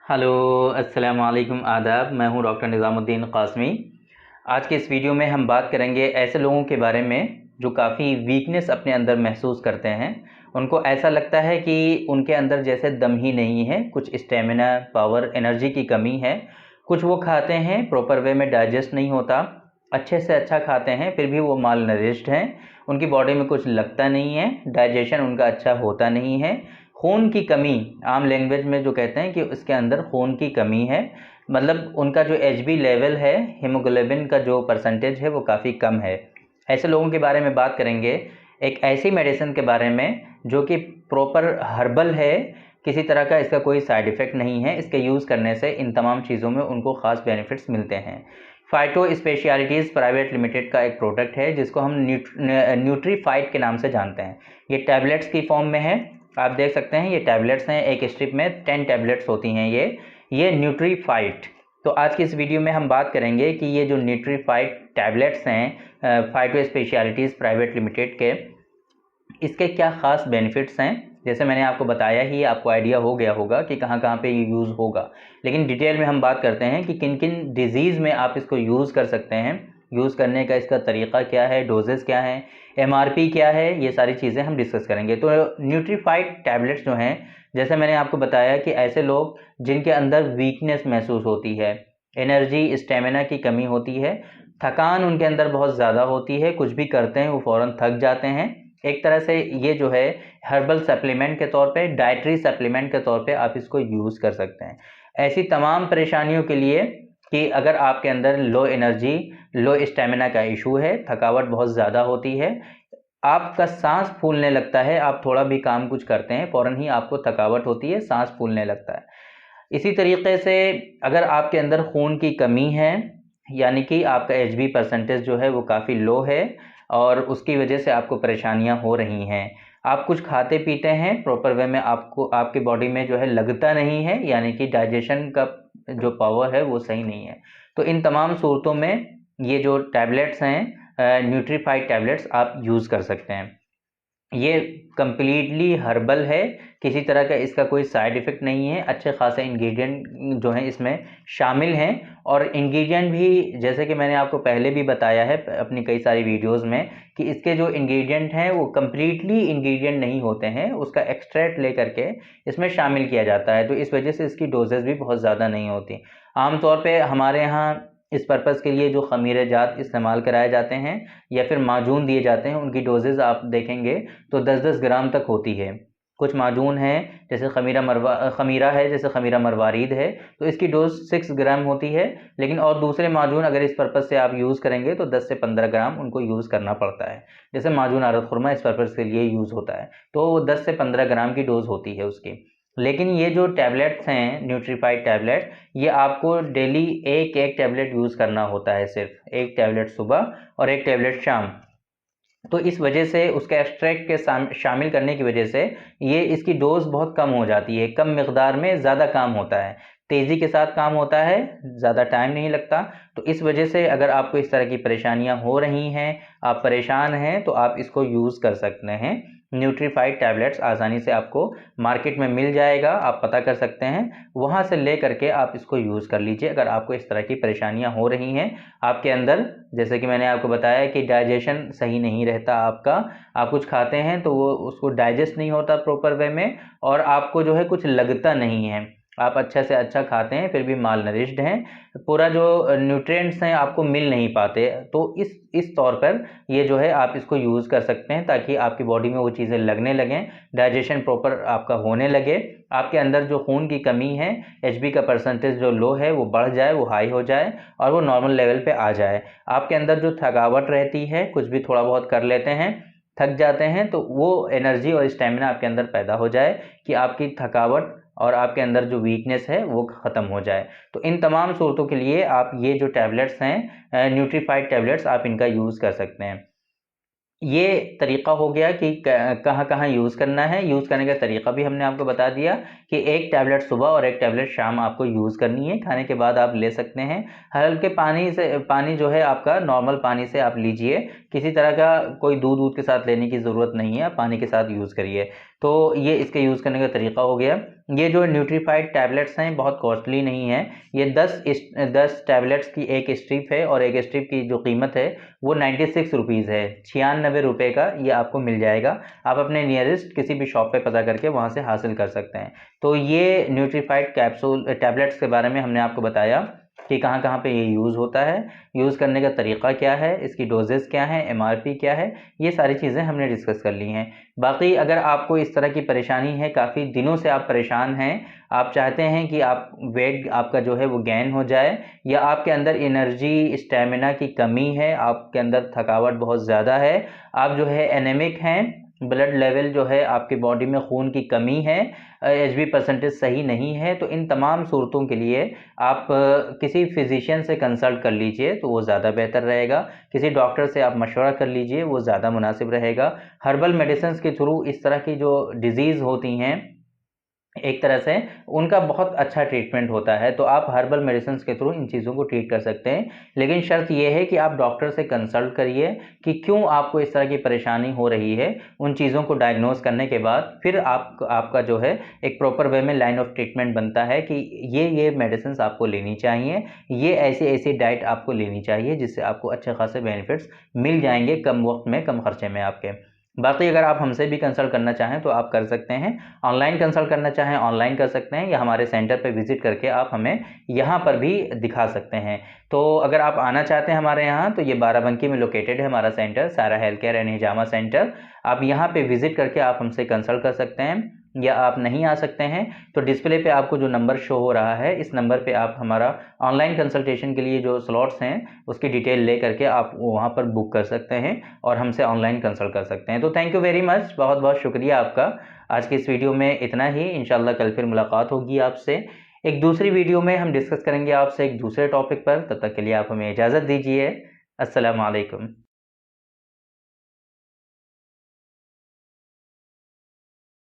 Hello, अस्सलाम वालेकुम, आदाब। मैं हूं डॉक्टर निज़ामुद्दीन क़ासमी। आज के इस वीडियो में हम बात करेंगे ऐसे लोगों के बारे में जो काफ़ी वीकनेस अपने अंदर महसूस करते हैं। उनको ऐसा लगता है कि उनके अंदर जैसे दम ही नहीं है, कुछ स्टेमिना, पावर, एनर्जी की कमी है। कुछ वो खाते हैं, प्रॉपर वे में डाइजेस्ट नहीं होता, अच्छे से अच्छा खाते हैं फिर भी वो माल नरिश्ड हैं। उनकी बॉडी में कुछ लगता नहीं है, डाइजेशन उनका अच्छा होता नहीं है। खून की कमी, आम लैंग्वेज में जो कहते हैं कि उसके अंदर खून की कमी है, मतलब उनका जो एचबी लेवल है, हीमोग्लोबिन का जो परसेंटेज है वो काफ़ी कम है। ऐसे लोगों के बारे में बात करेंगे, एक ऐसी मेडिसिन के बारे में जो कि प्रॉपर हर्बल है, किसी तरह का इसका कोई साइड इफ़ेक्ट नहीं है। इसके यूज़ करने से इन तमाम चीज़ों में उनको ख़ास बेनिफिट्स मिलते हैं। फाइटो स्पेशलिटीज़ प्राइवेट लिमिटेड का एक प्रोडक्ट है जिसको हम न्यूट्रीफाइट के नाम से जानते हैं। ये टैबलेट्स की फॉर्म में है, आप देख सकते हैं ये टैबलेट्स हैं, एक स्ट्रिप में 10 टैबलेट्स होती हैं। ये न्यूट्रीफाइट। तो आज की इस वीडियो में हम बात करेंगे कि ये जो न्यूट्रीफाइट टैबलेट्स हैं फाइटो स्पेशलिटीज़ प्राइवेट लिमिटेड के, इसके क्या ख़ास बेनिफिट्स हैं। जैसे मैंने आपको बताया ही, आपको आइडिया हो गया होगा कि कहाँ कहाँ पे ये यूज़ होगा, लेकिन डिटेल में हम बात करते हैं कि किन किन डिज़ीज़ में आप इसको यूज़ कर सकते हैं, यूज़ करने का इसका तरीक़ा क्या है, डोजेस क्या हैं, एमआरपी क्या है, ये सारी चीज़ें हम डिस्कस करेंगे। तो न्यूट्रीफाइट टैबलेट्स जो हैं, जैसे मैंने आपको बताया कि ऐसे लोग जिनके अंदर वीकनेस महसूस होती है, एनर्जी स्टेमिना की कमी होती है, थकान उनके अंदर बहुत ज़्यादा होती है, कुछ भी करते हैं वो फ़ौरन थक जाते हैं। एक तरह से ये जो है हर्बल सप्लीमेंट के तौर पे, डाइटरी सप्लीमेंट के तौर पे आप इसको यूज़ कर सकते हैं ऐसी तमाम परेशानियों के लिए कि अगर आपके अंदर लो एनर्जी, लो स्टेमिना का इशू है, थकावट बहुत ज़्यादा होती है, आपका सांस फूलने लगता है, आप थोड़ा भी काम कुछ करते हैं फ़ौरन ही आपको थकावट होती है, सांस फूलने लगता है। इसी तरीके से अगर आपके अंदर खून की कमी है, यानी कि आपका एचबी परसेंटेज जो है वो काफ़ी लो है और उसकी वजह से आपको परेशानियां हो रही हैं, आप कुछ खाते पीते हैं प्रॉपर वे में, आपको आपकी बॉडी में जो है लगता नहीं है, यानी कि डाइजेशन का जो पावर है वो सही नहीं है, तो इन तमाम सूरतों में ये जो टैबलेट्स हैं न्यूट्रीफाइट टैबलेट्स आप यूज़ कर सकते हैं। ये कंप्लीटली हर्बल है, किसी तरह का इसका कोई साइड इफ़ेक्ट नहीं है, अच्छे खासे इंग्रेडिएंट जो हैं इसमें शामिल हैं। और इंग्रेडिएंट भी जैसे कि मैंने आपको पहले भी बताया है अपनी कई सारी वीडियोस में कि इसके जो इंग्रेडिएंट हैं वो कंप्लीटली इंग्रेडिएंट नहीं होते हैं, उसका एक्सट्रैक्ट लेकर के इसमें शामिल किया जाता है, तो इस वजह से इसकी डोजेज़ भी बहुत ज़्यादा नहीं होती। आमतौर पे हमारे यहाँ इस पर्पज़ के लिए जो ख़मीरे जात इस्तेमाल कराए जाते हैं या फिर माजून दिए जाते हैं, उनकी डोजेज़ आप देखेंगे तो 10-10 ग्राम तक होती है। कुछ माजून हैं जैसे ख़मीरा है, जैसे ख़मीरा मरवारीद है, तो इसकी डोज़ 6 ग्राम होती है, लेकिन और दूसरे माजून अगर इस पर्पज़ से आप यूज़ करेंगे तो 10 से 15 ग्राम उनको यूज़ करना पड़ता है। जैसे माजून आरत खुरमा इस पर्पज़ के लिए यूज़ होता है, तो वो 10 से 15 ग्राम की डोज़ होती है उसकी। लेकिन ये जो टैबलेट्स हैं न्यूट्रीफाइट टैबलेट, ये आपको डेली एक टैबलेट यूज़ करना होता है, सिर्फ एक टैबलेट सुबह और एक टैबलेट शाम। तो इस वजह से उसके एक्सट्रैक्ट के शामिल करने की वजह से ये इसकी डोज बहुत कम हो जाती है, कम मिकदार में ज़्यादा काम होता है, तेज़ी के साथ काम होता है, ज़्यादा टाइम नहीं लगता। तो इस वजह से अगर आपको इस तरह की परेशानियां हो रही हैं, आप परेशान हैं, तो आप इसको यूज़ कर सकते हैं। न्यूट्रीफाइट टैबलेट्स आसानी से आपको मार्केट में मिल जाएगा, आप पता कर सकते हैं, वहाँ से ले करके आप इसको यूज़ कर लीजिए अगर आपको इस तरह की परेशानियां हो रही हैं आपके अंदर। जैसे कि मैंने आपको बताया कि डाइजेशन सही नहीं रहता आपका, आप कुछ खाते हैं तो वो उसको डाइजेस्ट नहीं होता प्रॉपर वे में, और आपको जो है कुछ लगता नहीं है, आप अच्छा से अच्छा खाते हैं फिर भी माल नरिश्ड हैं, पूरा जो न्यूट्रिएंट्स हैं आपको मिल नहीं पाते। तो इस तौर पर ये जो है आप इसको यूज़ कर सकते हैं ताकि आपकी बॉडी में वो चीज़ें लगने लगें, डाइजेशन प्रॉपर आपका होने लगे, आपके अंदर जो खून की कमी है, एचबी का परसेंटेज जो लो है वो बढ़ जाए, वो हाई हो जाए और वो नॉर्मल लेवल पे आ जाए। आपके अंदर जो थकावट रहती है, कुछ भी थोड़ा बहुत कर लेते हैं, थक जाते हैं, तो वो एनर्जी और स्टेमिना आपके अंदर पैदा हो जाए कि आपकी थकावट और आपके अंदर जो वीकनेस है वो ख़त्म हो जाए। तो इन तमाम सूरतों के लिए आप ये जो टैबलेट्स हैं न्यूट्रीफाइट टैबलेट्स, आप इनका यूज़ कर सकते हैं। ये तरीक़ा हो गया कि कहाँ-कहाँ यूज़ करना है, यूज़ करने का तरीक़ा भी हमने आपको बता दिया कि एक टैबलेट सुबह और एक टैबलेट शाम आपको यूज़ करनी है, खाने के बाद आप ले सकते हैं। हल्के पानी जो है आपका नॉर्मल पानी से आप लीजिए, किसी तरह का कोई दूध-वूध के साथ लेने की ज़रूरत नहीं है, आप पानी के साथ यूज़ करिए। तो ये इसके यूज़ करने का तरीका हो गया। ये जो न्यूट्रीफाइड टैबलेट्स हैं बहुत कॉस्टली नहीं है। ये 10 टैबलेट्स की एक स्ट्रिप है और एक स्ट्रिप की जो कीमत है वो 96 रुपीज़ है, 96 रुपये का ये आपको मिल जाएगा। आप अपने नियरेस्ट किसी भी शॉप पे पता करके वहाँ से हासिल कर सकते हैं। तो ये न्यूट्रीफाइड कैप्सूल टैबलेट्स के बारे में हमने आपको बताया कि कहाँ कहाँ पे ये यूज़ होता है, यूज़ करने का तरीका क्या है, इसकी डोजेस क्या है, एमआरपी क्या है, ये सारी चीज़ें हमने डिस्कस कर ली हैं। बाकी अगर आपको इस तरह की परेशानी है, काफ़ी दिनों से आप परेशान हैं, आप चाहते हैं कि आप वेट आपका जो है वो गेन हो जाए, या आपके अंदर एनर्जी स्टेमिना की कमी है, आपके अंदर थकावट बहुत ज़्यादा है, आप जो है एनेमिक हैं, ब्लड लेवल जो है आपकी बॉडी में खून की कमी है, एचबी परसेंटेज सही नहीं है, तो इन तमाम सूरतों के लिए आप किसी फिजिशियन से कंसल्ट कर लीजिए तो वो ज़्यादा बेहतर रहेगा। किसी डॉक्टर से आप मशवरा कर लीजिए, वो ज़्यादा मुनासिब रहेगा। हर्बल मेडिसिन के थ्रू इस तरह की जो डिजीज़ होती हैं एक तरह से उनका बहुत अच्छा ट्रीटमेंट होता है, तो आप हर्बल मेडिसिन के थ्रू इन चीज़ों को ट्रीट कर सकते हैं। लेकिन शर्त ये है कि आप डॉक्टर से कंसल्ट करिए कि क्यों आपको इस तरह की परेशानी हो रही है। उन चीज़ों को डायग्नोज करने के बाद फिर आपका जो है एक प्रॉपर वे में लाइन ऑफ ट्रीटमेंट बनता है कि ये मेडिसिन आपको लेनी चाहिए, ये ऐसी डाइट आपको लेनी चाहिए जिससे आपको अच्छे खासे बेनिफिट्स मिल जाएंगे कम वक्त में, कम खर्चे में आपके। बाकी अगर आप हमसे भी कंसल्ट करना चाहें तो आप कर सकते हैं, ऑनलाइन कंसल्ट करना चाहें ऑनलाइन कर सकते हैं, या हमारे सेंटर पे विजिट करके आप हमें यहाँ पर भी दिखा सकते हैं। तो अगर आप आना चाहते हैं हमारे यहाँ तो ये बाराबंकी में लोकेटेड है हमारा सेंटर, सारा health care and hijama centre. आप यहाँ पे विजिट करके आप हमसे कंसल्ट कर सकते हैं, या आप नहीं आ सकते हैं तो डिस्प्ले पे आपको जो नंबर शो हो रहा है इस नंबर पे आप हमारा ऑनलाइन कंसल्टेशन के लिए जो स्लॉट्स हैं उसकी डिटेल ले करके आप वहाँ पर बुक कर सकते हैं और हमसे ऑनलाइन कंसल्ट कर सकते हैं। तो थैंक यू वेरी मच, बहुत बहुत शुक्रिया आपका। आज की इस वीडियो में इतना ही, इंशाल्लाह कल फिर मुलाकात होगी आपसे। एक दूसरी वीडियो में हम डिस्कस करेंगे आपसे एक दूसरे टॉपिक पर। तब तक के लिए आप हमें इजाज़त दीजिए। अस्सलाम वालेकुम।